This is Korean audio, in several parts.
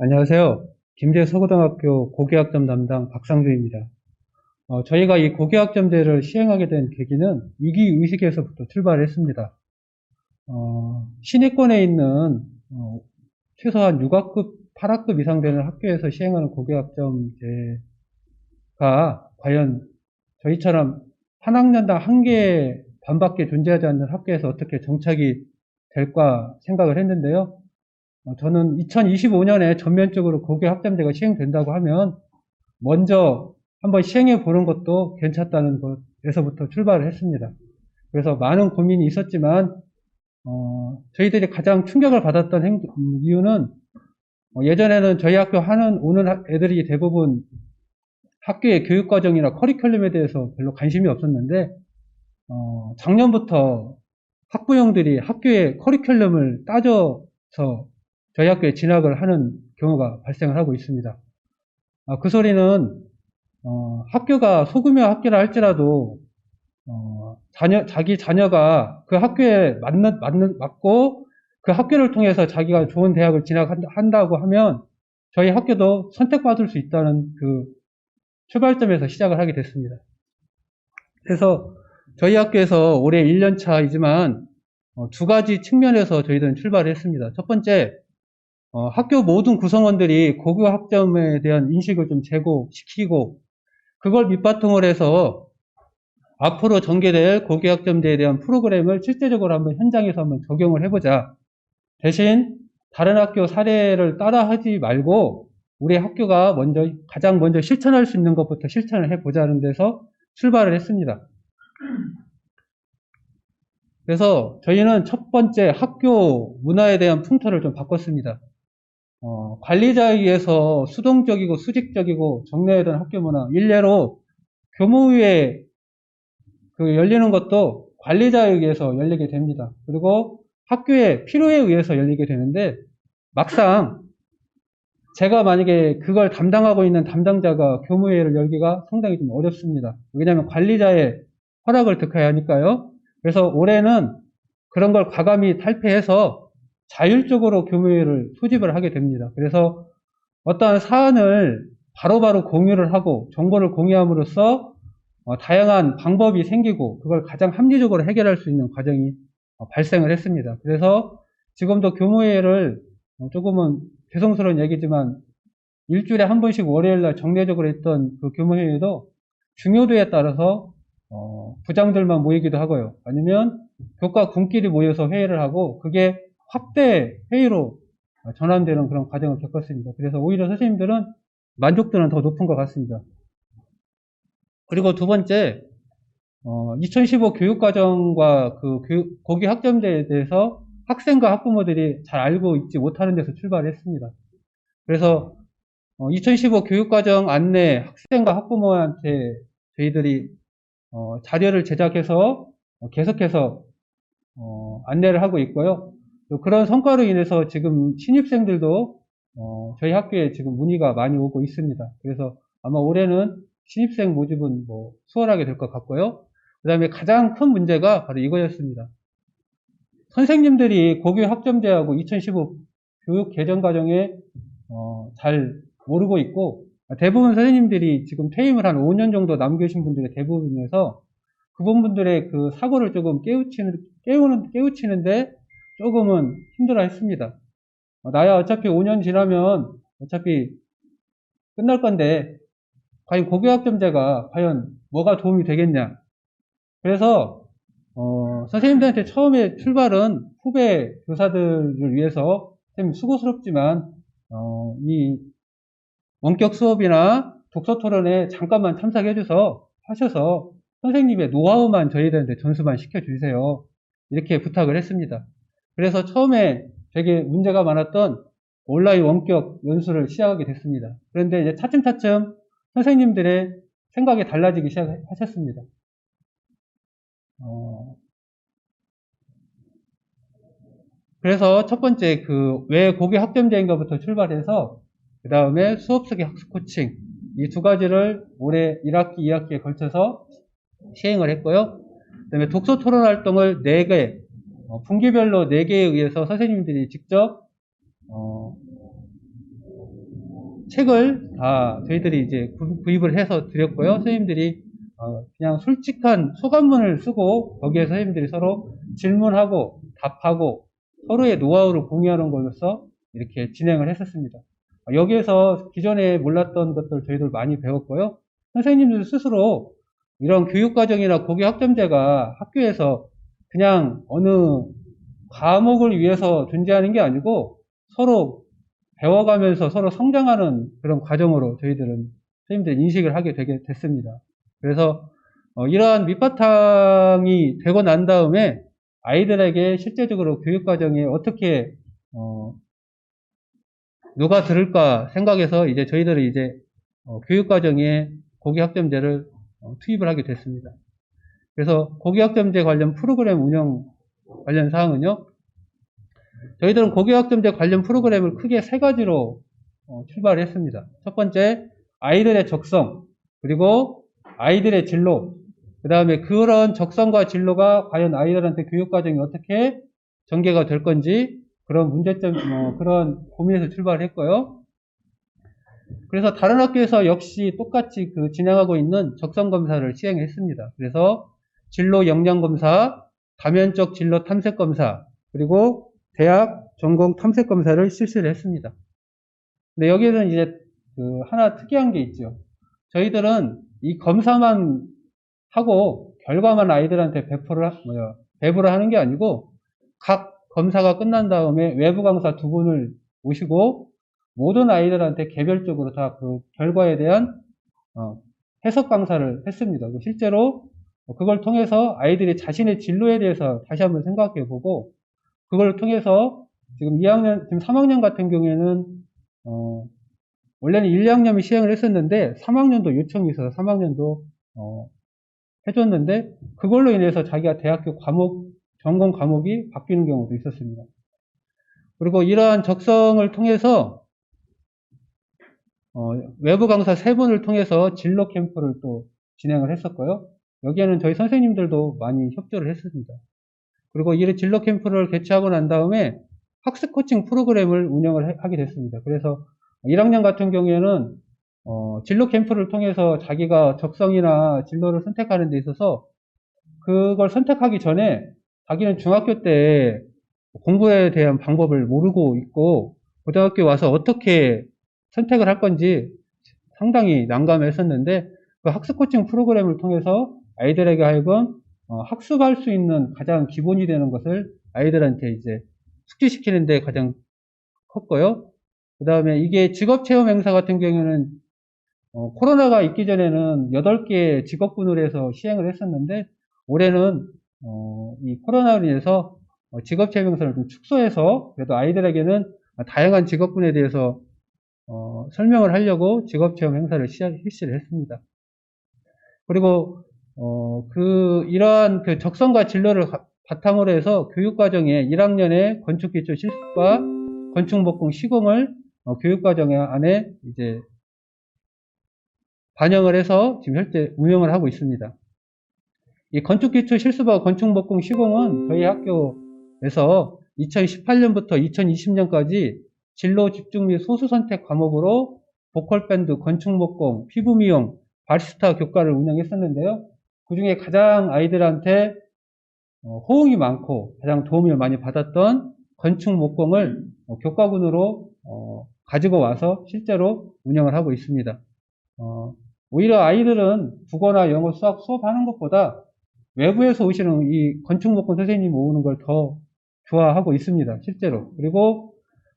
안녕하세요. 김제서고등학교 고교학점 담당 박상주입니다. 저희가 이 고교학점제를 시행하게 된 계기는 위기의식에서부터 출발했습니다. 시내권에 있는 최소한 6학급, 8학급 이상 되는 학교에서 시행하는 고교학점제가 과연 저희처럼 한 학년당 한 개 반밖에 존재하지 않는 학교에서 어떻게 정착이 될까 생각을 했는데요. 저는 2025년에 전면적으로 고교학점제가 시행된다고 하면 먼저 한번 시행해 보는 것도 괜찮다는 것에서부터 출발을 했습니다. 그래서 많은 고민이 있었지만 저희들이 가장 충격을 받았던 이유는 예전에는 저희 학교 오는 애들이 대부분 학교의 교육과정이나 커리큘럼에 대해서 별로 관심이 없었는데 작년부터 학부형들이 학교의 커리큘럼을 따져서 저희 학교에 진학을 하는 경우가 발생을 하고 있습니다. 그 소리는 학교가 소규모 학교라 할지라도 자기 자녀가 그 학교에 맞고 그 학교를 통해서 자기가 좋은 대학을 진학한다고 하면 저희 학교도 선택받을 수 있다는 그 출발점에서 시작을 하게 됐습니다. 그래서 저희 학교에서 올해 1년차이지만 두 가지 측면에서 저희들은 출발을 했습니다. 첫 번째, 학교 모든 구성원들이 고교 학점에 대한 인식을 좀 제고시키고 그걸 밑바탕으로 해서 앞으로 전개될 고교 학점제에 대한 프로그램을 실제적으로 한번 현장에서 한번 적용을 해보자. 대신 다른 학교 사례를 따라하지 말고 우리 학교가 가장 먼저 실천할 수 있는 것부터 실천을 해보자는 데서 출발을 했습니다. 그래서 저희는 첫 번째 학교 문화에 대한 풍토를 좀 바꿨습니다. 관리자에 의해서 수동적이고 수직적이고 정례하던 학교 문화, 일례로 교무위에 열리는 것도 관리자에 의해서 열리게 됩니다. 그리고 학교의 필요에 의해서 열리게 되는데 막상 제가 만약에 그걸 담당하고 있는 담당자가 교무회를 열기가 상당히 좀 어렵습니다. 왜냐하면 관리자의 허락을 득해야 하니까요. 그래서 올해는 그런 걸 과감히 탈피해서 자율적으로 교무회를 소집을 하게 됩니다. 그래서 어떠한 사안을 바로바로 공유를 하고 정보를 공유함으로써 다양한 방법이 생기고 그걸 가장 합리적으로 해결할 수 있는 과정이 발생을 했습니다. 그래서 지금도 교무회를 조금은 죄송스러운 얘기지만 일주일에 한 번씩 월요일날 정례적으로 했던 그 교무회의도 중요도에 따라서 부장들만 모이기도 하고요. 아니면 교과 군끼리 모여서 회의를 하고 그게 확대 회의로 전환되는 그런 과정을 겪었습니다. 그래서 오히려 선생님들은 만족도는 더 높은 것 같습니다. 그리고 두 번째, 2015 교육과정과 그 고교 학점제에 대해서 학생과 학부모들이 잘 알고 있지 못하는 데서 출발했습니다. 그래서 2015 교육과정 안내 학생과 학부모한테 저희들이 자료를 제작해서 계속해서 안내를 하고 있고요. 그런 성과로 인해서 지금 신입생들도 저희 학교에 지금 문의가 많이 오고 있습니다. 그래서 아마 올해는 신입생 모집은 수월하게 될 것 같고요. 그 다음에 가장 큰 문제가 바로 이거였습니다. 선생님들이 고교 학점제하고 2015 교육 개정 과정에 잘 모르고 있고 대부분 선생님들이 지금 퇴임을 한 5년 정도 남겨신 분들의 대부분에서 그분들의 그 사고를 조금 깨우치는데 조금은 힘들어 했습니다. 나야 어차피 5년 지나면 어차피 끝날 건데 과연 고교학점제가 과연 뭐가 도움이 되겠냐. 그래서 선생님들한테 처음에 출발은 후배 교사들을 위해서 선생님 수고스럽지만 이 원격 수업이나 독서 토론에 잠깐만 참석해 하셔서 선생님의 노하우만 저희들한테 전수만 시켜주세요. 이렇게 부탁을 했습니다. 그래서 처음에 되게 문제가 많았던 온라인 원격 연수를 시작하게 됐습니다. 그런데 이제 차츰차츰 선생님들의 생각이 달라지기 시작하셨습니다. 그래서 첫 번째 왜 고교 학점제인가부터 출발해서 그 다음에 수업 속의 학습 코칭 이 두 가지를 올해 1학기, 2학기에 걸쳐서 시행을 했고요. 그 다음에 독서 토론 활동을 4개, 분기별로 4개에 의해서 선생님들이 직접 책을 다 저희들이 이제 구입을 해서 드렸고요. 선생님들이 그냥 솔직한 소감문을 쓰고 거기에서 선생님들이 서로 질문하고 답하고 서로의 노하우를 공유하는 걸로써 이렇게 진행을 했었습니다. 여기에서 기존에 몰랐던 것들 저희들 많이 배웠고요. 선생님들 스스로 이런 교육과정이나 고교학점제가 학교에서 그냥 어느 과목을 위해서 존재하는 게 아니고 서로 배워가면서 서로 성장하는 그런 과정으로 저희들은 선생님들 인식을 하게 되게 됐습니다. 그래서 이러한 밑바탕이 되고 난 다음에 아이들에게 실제적으로 교육과정에 어떻게 누가 들을까 생각해서 이제 저희들이 이제 교육과정에 고교학점제를 투입을 하게 됐습니다. 그래서 고교학점제 관련 프로그램 운영 관련 사항은요, 저희들은 고교학점제 관련 프로그램을 크게 세 가지로 출발을 했습니다. 첫 번째, 아이들의 적성, 그리고 아이들의 진로, 그 다음에 그런 적성과 진로가 과연 아이들한테 교육과정이 어떻게 전개가 될 건지 그런 문제점, 그런 고민에서 출발을 했고요. 그래서 다른 학교에서 역시 똑같이 진행하고 있는 적성검사를 시행했습니다. 그래서 진로 역량검사, 다면적 진로 탐색검사, 그리고 대학 전공 탐색검사를 실시를 했습니다. 근데 여기에는 이제 하나 특이한 게 있죠. 저희들은 이 검사만 하고 결과만 아이들한테 배부를 하는 게 아니고 각 검사가 끝난 다음에 외부 강사 2분을 모시고 모든 아이들한테 개별적으로 다 그 결과에 대한 해석 강사를 했습니다. 실제로 그걸 통해서 아이들이 자신의 진로에 대해서 다시 한번 생각해 보고 그걸 통해서 지금 3학년 같은 경우에는 원래는 1, 2학년이 시행을 했었는데 3학년도 요청이 있어서 3학년도 해줬는데 그걸로 인해서 자기가 대학교 전공 과목이 바뀌는 경우도 있었습니다. 그리고 이러한 적성을 통해서 외부 강사 3분을 통해서 진로 캠프를 또 진행을 했었고요. 여기에는 저희 선생님들도 많이 협조를 했습니다. 그리고 이 진로 캠프를 개최하고 난 다음에 학습 코칭 프로그램을 운영을 하게 됐습니다. 그래서 1학년 같은 경우에는 진로 캠프를 통해서 자기가 적성이나 진로를 선택하는 데 있어서 그걸 선택하기 전에 자기는 중학교 때 공부에 대한 방법을 모르고 있고 고등학교 와서 어떻게 선택을 할 건지 상당히 난감했었는데 그 학습 코칭 프로그램을 통해서 아이들에게 하여금 학습할 수 있는 가장 기본이 되는 것을 아이들한테 이제 숙지시키는 데 가장 컸고요. 그 다음에 이게 직업체험 행사 같은 경우에는 코로나가 있기 전에는 8개 직업군으로 해서 시행을 했었는데 올해는 이 코로나로 인해서 직업체험 행사를 좀 축소해서 그래도 아이들에게는 다양한 직업군에 대해서 설명을 하려고 직업체험 행사를 실시를 했습니다. 그리고 이러한 적성과 진로를 바탕으로 해서 교육과정에 1학년에 건축기초 실습과 건축목공 시공을 교육과정 안에 이제 반영을 해서 지금 현재 운영을 하고 있습니다. 이 건축기초 실습과 건축목공 시공은 저희 학교에서 2018년부터 2020년까지 진로 집중 및 소수 선택 과목으로 보컬밴드, 건축목공, 피부미용, 바리스타 교과를 운영했었는데요. 그 중에 가장 아이들한테 호응이 많고 가장 도움을 많이 받았던 건축목공을 교과군으로 가지고 와서 실제로 운영을 하고 있습니다. 오히려 아이들은 국어나 영어, 수학 수업하는 것보다 외부에서 오시는 이 건축목공 선생님 오는 걸 더 좋아하고 있습니다. 실제로. 그리고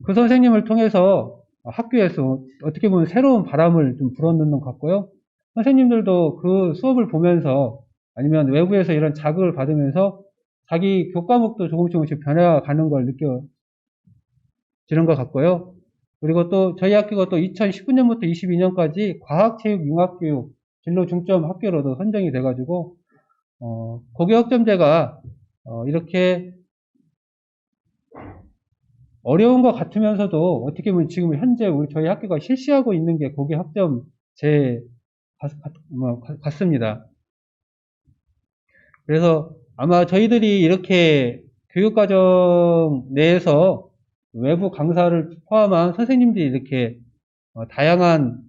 그 선생님을 통해서 학교에서 어떻게 보면 새로운 바람을 좀 불어넣는 것 같고요. 선생님들도 그 수업을 보면서 아니면 외부에서 이런 자극을 받으면서 자기 교과목도 조금씩 변해가는 걸 느껴지는 것 같고요. 그리고 또 저희 학교가 또 2019년부터 22년까지 과학체육융합교육 진로 중점 학교로도 선정이 돼가지고 고교학점제가 이렇게 어려운 것 같으면서도 어떻게 보면 지금 현재 저희 학교가 실시하고 있는 게 고교학점제 같습니다. 그래서 아마 저희들이 이렇게 교육과정 내에서 외부 강사를 포함한 선생님들이 이렇게 다양한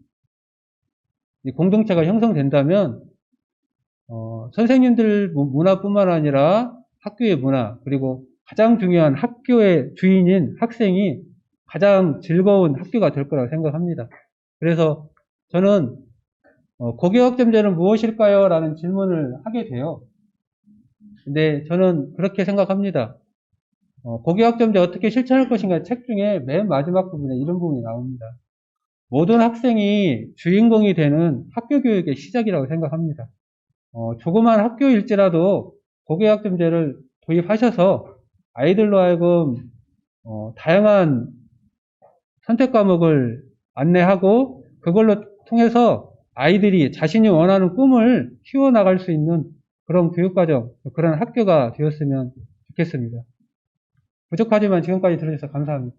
이 공동체가 형성된다면 선생님들 문화뿐만 아니라 학교의 문화, 그리고 가장 중요한 학교의 주인인 학생이 가장 즐거운 학교가 될 거라고 생각합니다. 그래서 저는 고교학점제는 무엇일까요? 라는 질문을 하게 돼요. 근데 저는 그렇게 생각합니다. 고교학점제 어떻게 실천할 것인가 책 중에 맨 마지막 부분에 이런 부분이 나옵니다. 모든 학생이 주인공이 되는 학교 교육의 시작이라고 생각합니다. 조그만 학교일지라도 고교학점제를 도입하셔서 아이들로 하여금 다양한 선택 과목을 안내하고 그걸로 통해서 아이들이 자신이 원하는 꿈을 키워나갈 수 있는 그런 교육과정, 그런 학교가 되었으면 좋겠습니다. 부족하지만 지금까지 들어주셔서 감사합니다.